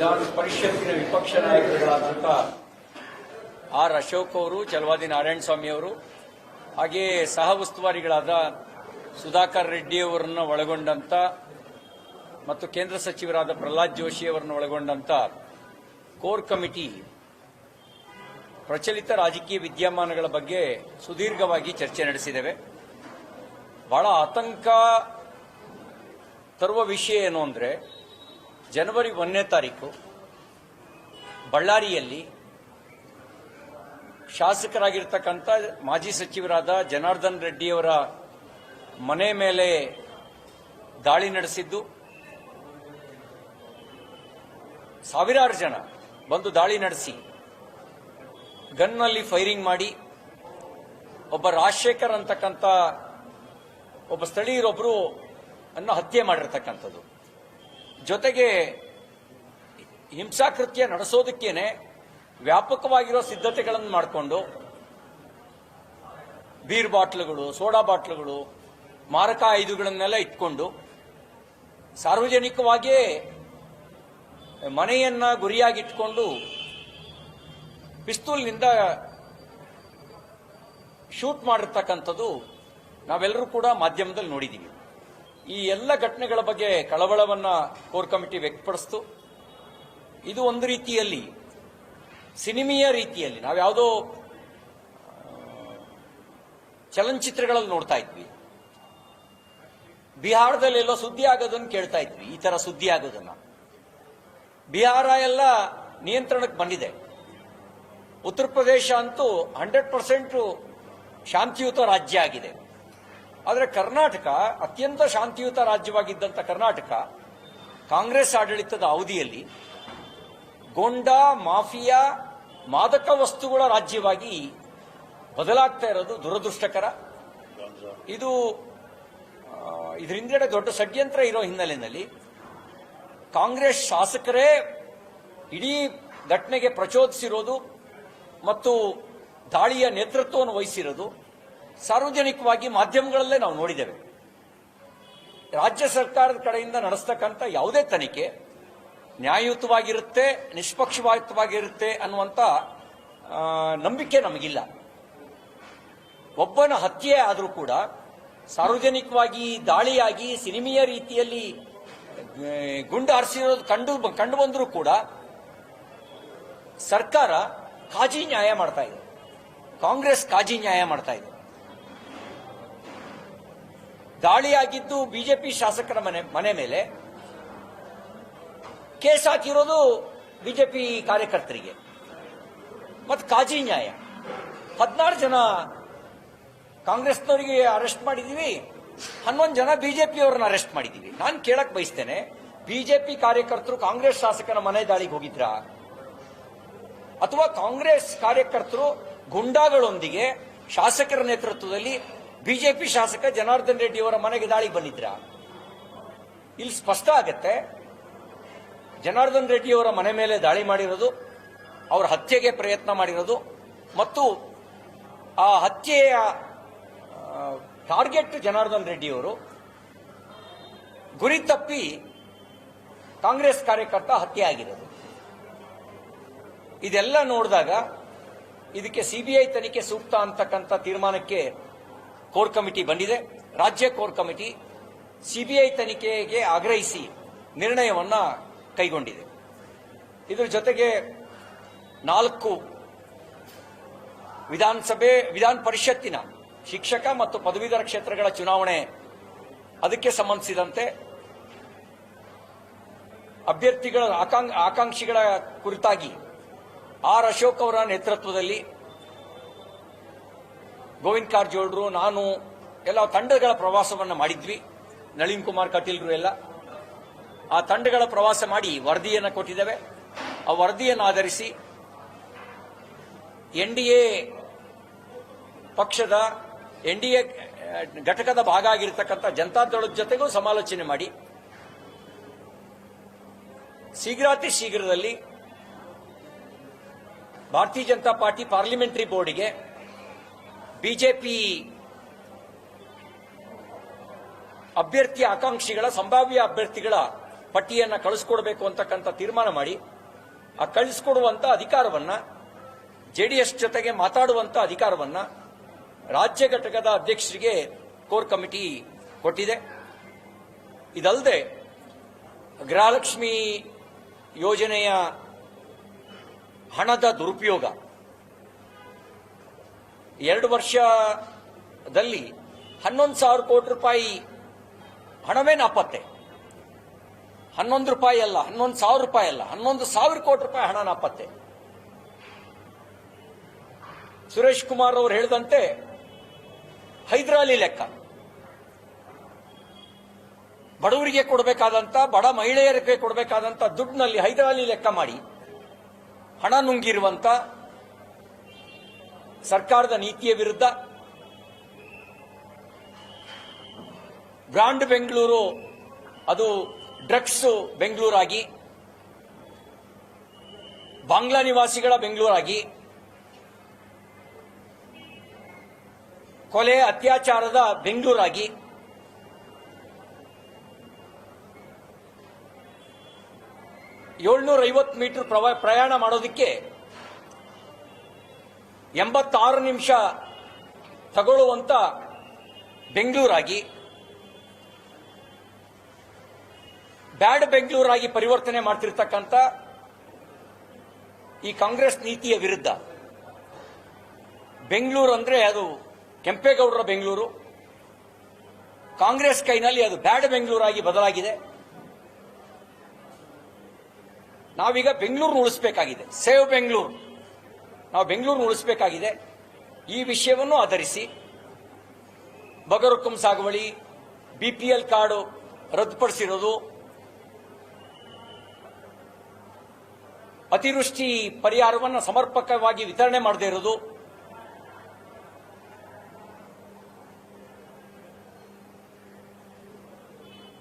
ವಿಧಾನ ಪರಿಷತ್ತಿನ ವಿಪಕ್ಷ ನಾಯಕರುಗಳಾದಂಥ ಆರ್ ಅಶೋಕ್ ಅವರು, ಚಲವಾದಿ ನಾರಾಯಣಸ್ವಾಮಿ ಅವರು, ಹಾಗೆಯೇ ಸಹ ಉಸ್ತುವಾರಿಗಳಾದ ಸುಧಾಕರ್ ರೆಡ್ಡಿ ಅವರನ್ನು ಒಳಗೊಂಡಂತ ಮತ್ತು ಕೇಂದ್ರ ಸಚಿವರಾದ ಪ್ರಹ್ಲಾದ್ ಜೋಶಿ ಅವರನ್ನು ಒಳಗೊಂಡಂತ ಕೋರ್ ಕಮಿಟಿ ಪ್ರಚಲಿತ ರಾಜಕೀಯ ವಿದ್ಯಮಾನಗಳ ಬಗ್ಗೆ ಸುದೀರ್ಘವಾಗಿ ಚರ್ಚೆ ನಡೆಸಿದ್ದೇವೆ. ಬಹಳ ಆತಂಕ ತರುವ ವಿಷಯ ಏನು ಅಂದರೆ, ಜನವರಿ 1ನೇ ತಾರೀಕು ಬಳ್ಳಾರಿಯಲ್ಲಿ ಶಾಸಕರಾಗಿರ್ತಕ್ಕಂಥ ಮಾಜಿ ಸಚಿವರಾದ ಜನಾರ್ದನ್ ರೆಡ್ಡಿಯವರ ಮನೆ ಮೇಲೆ ದಾಳಿ ನಡೆಸಿದ್ದು, ಸಾವಿರಾರು ಜನ ಬಂದು ದಾಳಿ ನಡೆಸಿ ಗನ್ನಲ್ಲಿ ಫೈರಿಂಗ್ ಮಾಡಿ ಒಬ್ಬ ರಾಜಶೇಖರ್ ಅಂತಕ್ಕಂಥ ಒಬ್ಬ ಸ್ಥಳೀಯರೊಬ್ಬರು ಅನ್ನು ಹತ್ಯೆ ಮಾಡಿರ್ತಕ್ಕಂಥದ್ದು. ಜೊತೆಗೆ ಹಿಂಸಾಕೃತ್ಯ ನಡೆಸೋದಕ್ಕೇನೆ ವ್ಯಾಪಕವಾಗಿರೋ ಸಿದ್ಧತೆಗಳನ್ನು ಮಾಡಿಕೊಂಡು ಬೀರ್ ಬಾಟ್ಲುಗಳು, ಸೋಡಾ ಬಾಟ್ಲುಗಳು, ಮಾರಕ ಆಯುಧಗಳನ್ನೆಲ್ಲ ಇಟ್ಕೊಂಡು ಸಾರ್ವಜನಿಕವಾಗಿಯೇ ಮನೆಯನ್ನ ಗುರಿಯಾಗಿಟ್ಕೊಂಡು ಪಿಸ್ತೂಲ್ನಿಂದ ಶೂಟ್ ಮಾಡಿರ್ತಕ್ಕಂಥದ್ದು ನಾವೆಲ್ಲರೂ ಕೂಡ ಮಾಧ್ಯಮದಲ್ಲಿ ನೋಡಿದ್ದೀವಿ. ಈ ಎಲ್ಲ ಘಟನೆಗಳ ಬಗ್ಗೆ ಕಳವಳವನ್ನ ಕೋರ್ ಕಮಿಟಿ ವ್ಯಕ್ತಪಡಿಸಿತು. ಇದು ಒಂದು ರೀತಿಯಲ್ಲಿ ಸಿನಿಮೀಯ ರೀತಿಯಲ್ಲಿ ನಾವ್ಯಾವುದೋ ಚಲನಚಿತ್ರಗಳಲ್ಲಿ ನೋಡ್ತಾ ಇದ್ವಿ, ಬಿಹಾರದಲ್ಲಿ ಎಲ್ಲೋ ಸುದ್ದಿ ಆಗೋದನ್ನು ಕೇಳ್ತಾ ಇದ್ವಿ. ಈ ತರ ಸುದ್ದಿ ಆಗೋದನ್ನ ಬಿಹಾರ ಎಲ್ಲ ನಿಯಂತ್ರಣಕ್ಕೆ ಬಂದಿದೆ. ಉತ್ತರ ಪ್ರದೇಶ ಅಂತೂ 100% ಶಾಂತಿಯುತ ರಾಜ್ಯ ಆಗಿದೆ. ಆದರೆ ಕರ್ನಾಟಕ ಅತ್ಯಂತ ಶಾಂತಿಯುತ ರಾಜ್ಯವಾಗಿದ್ದಂಥ ಕರ್ನಾಟಕ ಕಾಂಗ್ರೆಸ್ ಆಡಳಿತದ ಅವಧಿಯಲ್ಲಿ ಗೊಂಡಾ, ಮಾಫಿಯಾ, ಮಾದಕ ವಸ್ತುಗಳ ರಾಜ್ಯವಾಗಿ ಬದಲಾಗ್ತಾ ಇರೋದು ದುರದೃಷ್ಟಕರ. ಇದರ ಹಿಂದೆಡೆ ದೊಡ್ಡ ಷಡ್ಯಂತ್ರ ಇರೋ ಹಿನ್ನೆಲೆಯಲ್ಲಿ ಕಾಂಗ್ರೆಸ್ ಶಾಸಕರೇ ಇಡೀ ಘಟನೆಗೆ ಪ್ರಚೋದಿಸಿರೋದು ಮತ್ತು ದಾಳಿಯ ನೇತೃತ್ವವನ್ನು ವಹಿಸಿರೋದು ಸಾರ್ವಜನಿಕವಾಗಿ ಮಾಧ್ಯಮಗಳಲ್ಲೇ ನಾವು ನೋಡಿದ್ದೇವೆ. ರಾಜ್ಯ ಸರ್ಕಾರದ ಕಡೆಯಿಂದ ನಡೆಸ್ತಕ್ಕಂಥ ಯಾವುದೇ ತನಿಖೆ ನ್ಯಾಯಯುತವಾಗಿರುತ್ತೆ, ನಿಷ್ಪಕ್ಷಪಾತವಾಗಿರುತ್ತೆ ಅನ್ನುವಂಥ ನಂಬಿಕೆ ನಮಗಿಲ್ಲ. ಒಬ್ಬನ ಹತ್ಯೆ ಆದರೂ ಕೂಡ ಸಾರ್ವಜನಿಕವಾಗಿ ದಾಳಿಯಾಗಿ ಸಿನಿಮೀಯ ರೀತಿಯಲ್ಲಿ ಗುಂಡು ಹಾರಿಸಿರೋದು ಕಂಡು ಬಂದರೂ ಕೂಡ ಸರ್ಕಾರ ಕಾಜಿ ನ್ಯಾಯ ಮಾಡ್ತಾ ಇದೆ, ಕಾಂಗ್ರೆಸ್ ಕಾಜಿ ನ್ಯಾಯ ಮಾಡ್ತಾ ಇದೆ. ದಾಳಿಯಾಗಿದ್ದು ಬಿಜೆಪಿ ಶಾಸಕರ ಮನೆ ಮೇಲೆ, ಕೇಸ್ ಹಾಕಿರೋದು ಬಿಜೆಪಿ ಕಾರ್ಯಕರ್ತರಿಗೆ, ಮತ್ತು ಕಾಜಿ ನ್ಯಾಯ. 14 ಜನ ಕಾಂಗ್ರೆಸ್ನವರಿಗೆ ಅರೆಸ್ಟ್ ಮಾಡಿದೀವಿ, 11 ಜನ ಬಿಜೆಪಿಯವರನ್ನ ಅರೆಸ್ಟ್ ಮಾಡಿದೀವಿ. ನಾನು ಕೇಳಕ್ ಬಯಸ್ತೇನೆ, ಬಿಜೆಪಿ ಕಾರ್ಯಕರ್ತರು ಕಾಂಗ್ರೆಸ್ ಶಾಸಕನ ಮನೆ ದಾಳಿಗೆ ಹೋಗಿದ್ರಾ, ಅಥವಾ ಕಾಂಗ್ರೆಸ್ ಕಾರ್ಯಕರ್ತರು ಗುಂಡಾಗಳೊಂದಿಗೆ ಶಾಸಕರ ನೇತೃತ್ವದಲ್ಲಿ ಬಿಜೆಪಿ ಶಾಸಕ ಜನಾರ್ದನ್ ರೆಡ್ಡಿ ಅವರ ಮನೆಗೆ ದಾಳಿಗೆ ಬಂದಿದ್ರಾ? ಇಲ್ಲಿ ಸ್ಪಷ್ಟ ಆಗತ್ತೆ, ಜನಾರ್ದನ್ ರೆಡ್ಡಿ ಅವರ ಮನೆ ಮೇಲೆ ದಾಳಿ ಮಾಡಿರೋದು, ಅವರ ಹತ್ಯೆಗೆ ಪ್ರಯತ್ನ ಮಾಡಿರೋದು ಮತ್ತು ಆ ಹತ್ಯೆಯ ಟಾರ್ಗೆಟ್ ಜನಾರ್ದನ್ ರೆಡ್ಡಿ ಅವರು, ಗುರಿ ತಪ್ಪಿ ಕಾಂಗ್ರೆಸ್ ಕಾರ್ಯಕರ್ತ ಹತ್ಯೆ ಆಗಿರೋದು. ಇದೆಲ್ಲ ನೋಡಿದಾಗ ಇದಕ್ಕೆ ಸಿಬಿಐ ತನಿಖೆ ಸೂಕ್ತ ಅಂತಕ್ಕಂಥ ತೀರ್ಮಾನಕ್ಕೆ ಕೋರ್ ಕಮಿಟಿ ಬಂದಿದೆ. ರಾಜ್ಯ ಕೋರ್ ಕಮಿಟಿ ಸಿಬಿಐ ತನಿಖೆಗೆ ಆಗ್ರಹಿಸಿ ನಿರ್ಣಯವನ್ನ ಕೈಗೊಂಡಿದೆ. ಇದರ ಜೊತೆಗೆ 4 ವಿಧಾನ ಪರಿಷತ್ತಿನ ಶಿಕ್ಷಕ ಮತ್ತು ಪದವೀಧರ ಕ್ಷೇತ್ರಗಳ ಚುನಾವಣೆ, ಅದಕ್ಕೆ ಸಂಬಂಧಿಸಿದಂತೆ ಅಭ್ಯರ್ಥಿಗಳ ಆಕಾಂಕ್ಷಿಗಳ ಕುರಿತಾಗಿ ಆರ್ ಅಶೋಕ್ ಅವರ ನೇತೃತ್ವದಲ್ಲಿ ಗೋವಿಂದ ಕಾರಜೋಳರು, ನಾನು ಎಲ್ಲ ತಂಡಗಳ ಪ್ರವಾಸವನ್ನು ಮಾಡಿದ್ವಿ. ನಳಿನ್ ಕುಮಾರ್ ಕಟೀಲ್ರು ಎಲ್ಲ ಆ ತಂಡಗಳ ಪ್ರವಾಸ ಮಾಡಿ ವರದಿಯನ್ನು ಕೊಟ್ಟಿದ್ದೇವೆ. ಆ ವರದಿಯನ್ನು ಆಧರಿಸಿ ಎನ್ಡಿಎ ಪಕ್ಷದ ಎನ್ಡಿಎ ಘಟಕದ ಭಾಗ ಆಗಿರತಕ್ಕಂಥ ಜನತಾದಳದ ಜೊತೆಗೂ ಸಮಾಲೋಚನೆ ಮಾಡಿ ಶೀಘ್ರಾತಿ ಶೀಘ್ರದಲ್ಲಿ ಭಾರತೀಯ ಜನತಾ ಪಾರ್ಟಿ ಪಾರ್ಲಿಮೆಂಟರಿ ಬೋರ್ಡ್ಗೆ ಬಿಜೆಪಿ ಅಭ್ಯರ್ಥಿ ಆಕಾಂಕ್ಷಿಗಳ ಸಂಭಾವ್ಯ ಅಭ್ಯರ್ಥಿಗಳ ಪಟ್ಟಿಯನ್ನು ಕಳಿಸ್ಕೊಡ್ಬೇಕು ಅಂತಕ್ಕಂಥ ತೀರ್ಮಾನ ಮಾಡಿ ಆ ಕಳಿಸ್ಕೊಡುವಂತ ಅಧಿಕಾರವನ್ನ ಜೆಡಿಎಸ್ ಜೊತೆಗೆ ಮಾತಾಡುವಂತ ಅಧಿಕಾರವನ್ನ ರಾಜ್ಯ ಘಟಕದ ಅಧ್ಯಕ್ಷರಿಗೆ ಕೋರ್ ಕಮಿಟಿ ಕೊಟ್ಟಿದೆ. ಇದಲ್ಲದೆ ಗೃಹಲಕ್ಷ್ಮಿ ಯೋಜನೆಯ ಹಣದ ದುರುಪಯೋಗ 2 ವರ್ಷದಲ್ಲಿ 11,000 ಕೋಟಿ ರೂಪಾಯಿ ಹಣವೇ ನಾಪತ್ತೆ. 11 ರೂಪಾಯಿ ಅಲ್ಲ, 11,000 ರೂಪಾಯಿ ಅಲ್ಲ, 11,000 ಕೋಟಿ ರೂಪಾಯಿ ಹಣ ನಾಪತ್ತೆ. ಸುರೇಶ್ ಕುಮಾರ್ ಅವರು ಹೇಳಿದಂತೆ ಹೈದರಾಲಿ ಲೆಕ್ಕ, ಬಡವರಿಗೆ ಕೊಡಬೇಕಾದಂತ, ಬಡ ಮಹಿಳೆಯರಿಗೆ ಕೊಡಬೇಕಾದಂತ ದುಡ್ಡಿನಲ್ಲಿ ಹೈದರಾಲಿ ಲೆಕ್ಕ ಮಾಡಿ ಹಣ ನುಂಗಿರುವಂತ ಸರ್ಕಾರದ ನೀತಿಯ ವಿರುದ್ಧ ಬ್ರಾಂಡ್ ಬೆಂಗಳೂರು ಅದು ಡ್ರಗ್ಸ್ ಬೆಂಗಳೂರಾಗಿ, ಬಾಂಗ್ಲಾ ನಿವಾಸಿಗಳ ಬೆಂಗಳೂರಾಗಿ, ಕೊಲೆ ಅತ್ಯಾಚಾರದ ಬೆಂಗಳೂರಾಗಿ, 750 ಮೀಟರ್ ಪ್ರಯಾಣ ಮಾಡೋದಕ್ಕೆ 86 ನಿಮಿಷ ತಗೊಳ್ಳುವಂತ ಬೆಂಗಳೂರಾಗಿ, ಬ್ಯಾಡ್ ಬೆಂಗಳೂರಾಗಿ ಪರಿವರ್ತನೆ ಮಾಡ್ತಿರ್ತಕ್ಕಂಥ ಈ ಕಾಂಗ್ರೆಸ್ ನೀತಿಯ ವಿರುದ್ಧ ಬೆಂಗಳೂರು ಅಂದ್ರೆ ಅದು ಕೆಂಪೇಗೌಡರ ಬೆಂಗಳೂರು, ಕಾಂಗ್ರೆಸ್ ಕೈನಲ್ಲಿ ಅದು ಬ್ಯಾಡ್ ಬೆಂಗಳೂರಾಗಿ ಬದಲಾಗಿದೆ. ನಾವೀಗ ಬೆಂಗಳೂರು ಉಳಿಸಬೇಕಾಗಿದೆ, ಸೇವ್ ಬೆಂಗಳೂರು, ನಾವು ಬೆಂಗಳೂರು ಉಳಿಸಬೇಕಾಗಿದೆ. ಈ ವಿಷಯವನ್ನು ಆಧರಿಸಿ ಬಗರುಕುಂ ಸಾಗುವಳಿ, ಬಿಪಿಎಲ್ ಕಾರ್ಡು ರದ್ದುಪಡಿಸಿರೋದು, ಅತಿವೃಷ್ಟಿ ಪರಿಹಾರವನ್ನು ಸಮರ್ಪಕವಾಗಿ ವಿತರಣೆ ಮಾಡದೇ ಇರೋದು,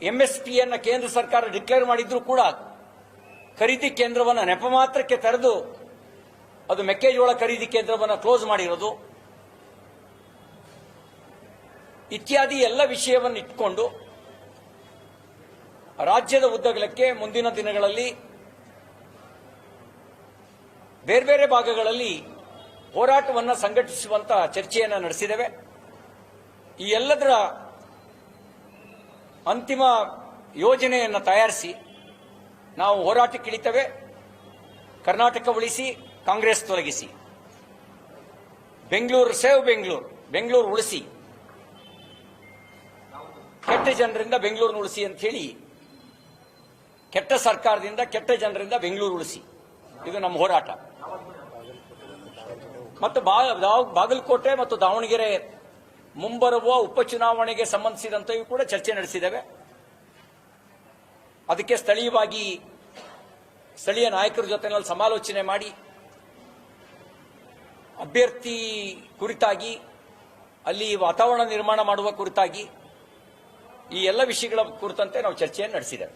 ಎಂಎಸ್ಪಿಯನ್ನು ಕೇಂದ್ರ ಸರ್ಕಾರ ಡಿಕ್ಲೇರ್ ಮಾಡಿದ್ರೂ ಕೂಡ ಖರೀದಿ ಕೇಂದ್ರವನ್ನು ನೆಪ ಮಾತ್ರಕ್ಕೆ ತೆರೆದು ಅದು ಮೆಕ್ಕೆಜೋಳ ಖರೀದಿ ಕೇಂದ್ರವನ್ನು ಕ್ಲೋಸ್ ಮಾಡಿರೋದು ಇತ್ಯಾದಿ ಎಲ್ಲ ವಿಷಯವನ್ನು ಇಟ್ಕೊಂಡು ರಾಜ್ಯದ ಉದ್ದಗಲಕ್ಕೆ ಮುಂದಿನ ದಿನಗಳಲ್ಲಿ ಬೇರೆ ಬೇರೆ ಭಾಗಗಳಲ್ಲಿ ಹೋರಾಟವನ್ನು ಸಂಘಟಿಸುವಂತ ಚರ್ಚೆಯನ್ನು ನಡೆಸಿದ್ದೇವೆ. ಈ ಎಲ್ಲದರ ಅಂತಿಮ ಯೋಜನೆಯನ್ನು ತಯಾರಿಸಿ ನಾವು ಹೋರಾಟಕ್ಕಿಳಿತೇವೆ. ಕರ್ನಾಟಕ ಉಳಿಸಿ, ಕಾಂಗ್ರೆಸ್ ತೊಲಗಿಸಿ, ಬೆಂಗಳೂರು ಸೇವ್ ಬೆಂಗಳೂರು, ಬೆಂಗಳೂರು ಉಳಿಸಿ, ಕೆಟ್ಟ ಜನರಿಂದ ಬೆಂಗಳೂರು ಉಳಿಸಿ ಅಂತ ಹೇಳಿ, ಕೆಟ್ಟ ಸರ್ಕಾರದಿಂದ ಕೆಟ್ಟ ಜನರಿಂದ ಬೆಂಗಳೂರು ಉಳಿಸಿ, ಇದು ನಮ್ಮ ಹೋರಾಟ. ಮತ್ತು ಬಾಗಲಕೋಟೆ ಮತ್ತು ದಾವಣಗೆರೆ ಮುಂಬರುವ ಉಪಚುನಾವಣೆಗೆ ಸಂಬಂಧಿಸಿದಂತೆಯೂ ಕೂಡ ಚರ್ಚೆ ನಡೆಸಿದ್ದೇವೆ. ಅದಕ್ಕೆ ಸ್ಥಳೀಯವಾಗಿ ಸ್ಥಳೀಯ ನಾಯಕರ ಜೊತೆನಲ್ಲಿ ಸಮಾಲೋಚನೆ ಮಾಡಿ ಅಭ್ಯರ್ಥಿ ಕುರಿತಾಗಿ, ಅಲ್ಲಿ ವಾತಾವರಣ ನಿರ್ಮಾಣ ಮಾಡುವ ಕುರಿತಾಗಿ, ಈ ಎಲ್ಲ ವಿಷಯಗಳ ಕುರಿತಂತೆ ನಾವು ಚರ್ಚೆಯನ್ನು ನಡೆಸಿದ್ದೇವೆ.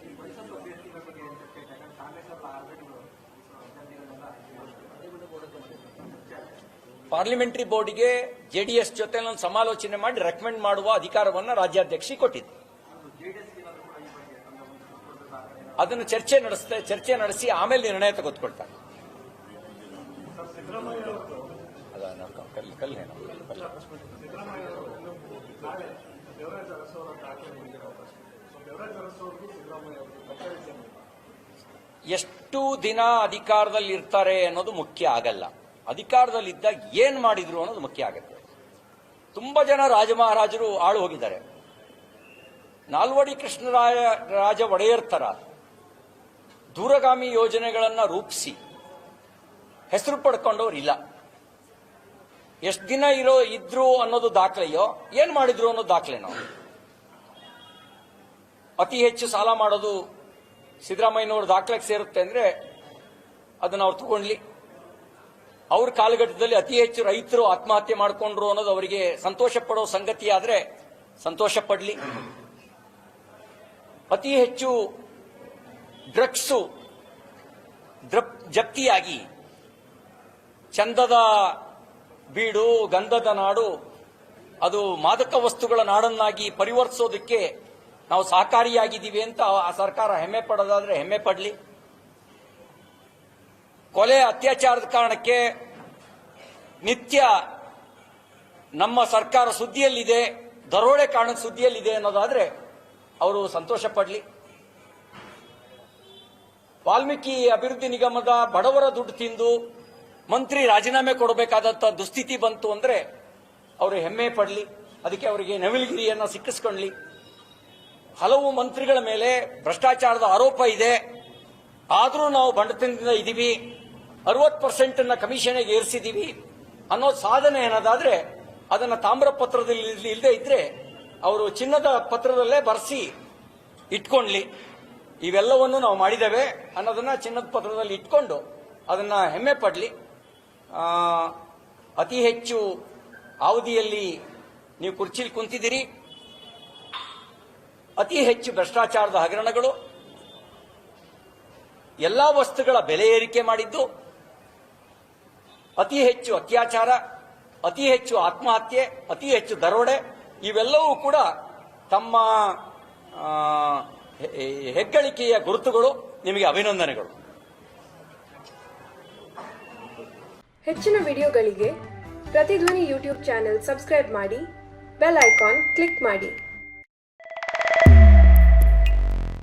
ಪಾರ್ಲಿಮೆಂಟರಿ ಬೋರ್ಡ್ಗೆ ಜೆಡಿಎಸ್ ಜೊತೆ ಸಮಾಲೋಚನೆ ಮಾಡಿ ರೆಕಮೆಂಡ್ ಮಾಡುವ ಅಧಿಕಾರವನ್ನು ರಾಜ್ಯಾಧ್ಯಕ್ಷಿ ಕೊಟ್ಟಿದೆ. ಅದನ್ನು ಚರ್ಚೆ ನಡೆಸಿ ಆಮೇಲೆ ನಿರ್ಣಯ ತೆಗೆದುಕೊಳ್ತಾರೆ. ಎಷ್ಟು ದಿನ ಅಧಿಕಾರದಲ್ಲಿ ಇರ್ತಾರೆ ಅನ್ನೋದು ಮುಖ್ಯ ಆಗಲ್ಲ, ಅಧಿಕಾರದಲ್ಲಿದ್ದಾಗ ಏನ್ ಮಾಡಿದ್ರು ಅನ್ನೋದು ಮುಖ್ಯ ಆಗುತ್ತೆ. ತುಂಬಾ ಜನ ರಾಜ ಮಹಾರಾಜರು ಆಳು ಹೋಗಿದ್ದಾರೆ. ನಾಲ್ವಡಿ ಕೃಷ್ಣರಾಜ ಒಡೆಯರ್ ತರ ದೂರಗಾಮಿ ಯೋಜನೆಗಳನ್ನ ರೂಪಿಸಿ ಹೆಸರು ಪಡ್ಕೊಂಡವ್ರಿಲ್ಲ. ಎಷ್ಟು ದಿನ ಇದ್ರು ಅನ್ನೋದು ದಾಖಲೆಯೋ, ಏನ್ ಮಾಡಿದ್ರು ಅನ್ನೋದು ದಾಖಲೆನೋ. ಅತಿ ಹೆಚ್ಚು ಸಾಲ ಮಾಡೋದು ಸಿದ್ದರಾಮಯ್ಯನವ್ರ ದಾಖಲೆಗೆ ಸೇರುತ್ತೆ ಅಂದ್ರೆ ಅದನ್ನ ಅವ್ರು ತಗೊಂಡ್ಲಿ. ಅವ್ರ ಕಾಲಘಟ್ಟದಲ್ಲಿ ಅತಿ ಹೆಚ್ಚು ರೈತರು ಆತ್ಮಹತ್ಯೆ ಮಾಡಿಕೊಂಡ್ರು ಅನ್ನೋದು ಅವರಿಗೆ ಸಂತೋಷ ಪಡೋ ಸಂಗತಿ ಆದ್ರೆ ಸಂತೋಷ ಪಡ್ಲಿ. ಅತಿ ಹೆಚ್ಚು ಡ್ರಗ್ಸು ಜಪ್ತಿಯಾಗಿ ಚಂದದ ಬೀಡು, ಗಂಧದ ನಾಡು, ಅದು ಮಾದಕ ವಸ್ತುಗಳ ನಾಡನ್ನಾಗಿ ಪರಿವರ್ತಿಸೋದಕ್ಕೆ ನಾವು ಸಹಕಾರಿಯಾಗಿದ್ದೀವಿ ಅಂತ ಆ ಸರ್ಕಾರ ಹೆಮ್ಮೆ ಪಡೋದಾದ್ರೆ ಹೆಮ್ಮೆ ಪಡಲಿ. ಕೊಲೆ ಅತ್ಯಾಚಾರದ ಕಾರಣಕ್ಕೆ ನಿತ್ಯ ನಮ್ಮ ಸರ್ಕಾರ ಸುದ್ದಿಯಲ್ಲಿದೆ, ದರೋಡೆ ಕಾರಣಕ್ಕೆ ಸುದ್ದಿಯಲ್ಲಿದೆ ಅನ್ನೋದಾದ್ರೆ ಅವರು ಸಂತೋಷ ಪಡಲಿ. ವಾಲ್ಮೀಕಿ ಅಭಿವೃದ್ಧಿ ನಿಗಮದ ಬಡವರ ದುಡ್ಡು ತಿಂದು ಮಂತ್ರಿ ರಾಜೀನಾಮೆ ಕೊಡಬೇಕಾದಂತ ದುಸ್ಥಿತಿ ಬಂತು ಅಂದ್ರೆ ಅವರು ಹೆಮ್ಮೆ ಪಡಲಿ. ಅದಕ್ಕೆ ಅವರಿಗೆ ನವಿಲುಗಿರಿಯನ್ನ ಸಿಕ್ಕಿಸ್ಕೊಳ್ಳಿ. ಹಲವು ಮಂತ್ರಿಗಳ ಮೇಲೆ ಭ್ರಷ್ಟಾಚಾರದ ಆರೋಪ ಇದೆ, ಆದರೂ ನಾವು ಬಂಡತನದಿಂದ ಇದ್ದೀವಿ, 60% ಕಮಿಷನ್ಗೆ ಏರಿಸಿದೀವಿ ಅನ್ನೋ ಸಾಧನೆ ಏನದಾದ್ರೆ ಅದನ್ನ ತಾಮ್ರ ಪತ್ರದಲ್ಲಿ ಇಲ್ಲದೆ ಇದ್ರೆ ಅವರು ಚಿನ್ನದ ಪತ್ರದಲ್ಲೇ ಬರೆಸಿ ಇಟ್ಕೊಳ್ಳಿ. ಇವೆಲ್ಲವನ್ನು ನಾವು ಮಾಡಿದ್ದೇವೆ ಅನ್ನೋದನ್ನ ಚಿನ್ನದ ಪತ್ರದಲ್ಲಿ ಇಟ್ಕೊಂಡು ಅದನ್ನ ಹೆಮ್ಮೆ ಪಡಲಿ. ಅತಿ ಹೆಚ್ಚು ಅವಧಿಯಲ್ಲಿ ನೀವು ಕುರ್ಚಿಲಿ ಕುಂತಿದ್ದೀರಿ. ಅತಿ ಹೆಚ್ಚು ಭ್ರಷ್ಟಾಚಾರದ ಹಗರಣಗಳು, ಎಲ್ಲಾ ವಸ್ತುಗಳ ಬೆಲೆ ಏರಿಕೆ ಮಾಡಿದ್ದು, ಅತಿ ಹೆಚ್ಚು ಅತ್ಯಾಚಾರ, ಅತಿ ಹೆಚ್ಚು ಆತ್ಮಹತ್ಯೆ, ಅತಿ ಹೆಚ್ಚು ದರೋಡೆ, ಇವೆಲ್ಲವೂ ಕೂಡ ತಮ್ಮ ಹೆಗ್ಗಳಿಕೆಯ ಗುರುತುಗಳು. ನಿಮಗೆ ಅಭಿನಂದನೆಗಳು. ಹೆಚ್ಚಿನ ವಿಡಿಯೋಗಳಿಗೆ ಪ್ರತಿಧ್ವನಿ ಯೂಟ್ಯೂಬ್ ಚಾನೆಲ್ ಸಬ್ಸ್ಕ್ರೈಬ್ ಮಾಡಿ, ಬೆಲ್ ಐಕಾನ್ ಕ್ಲಿಕ್ ಮಾಡಿ.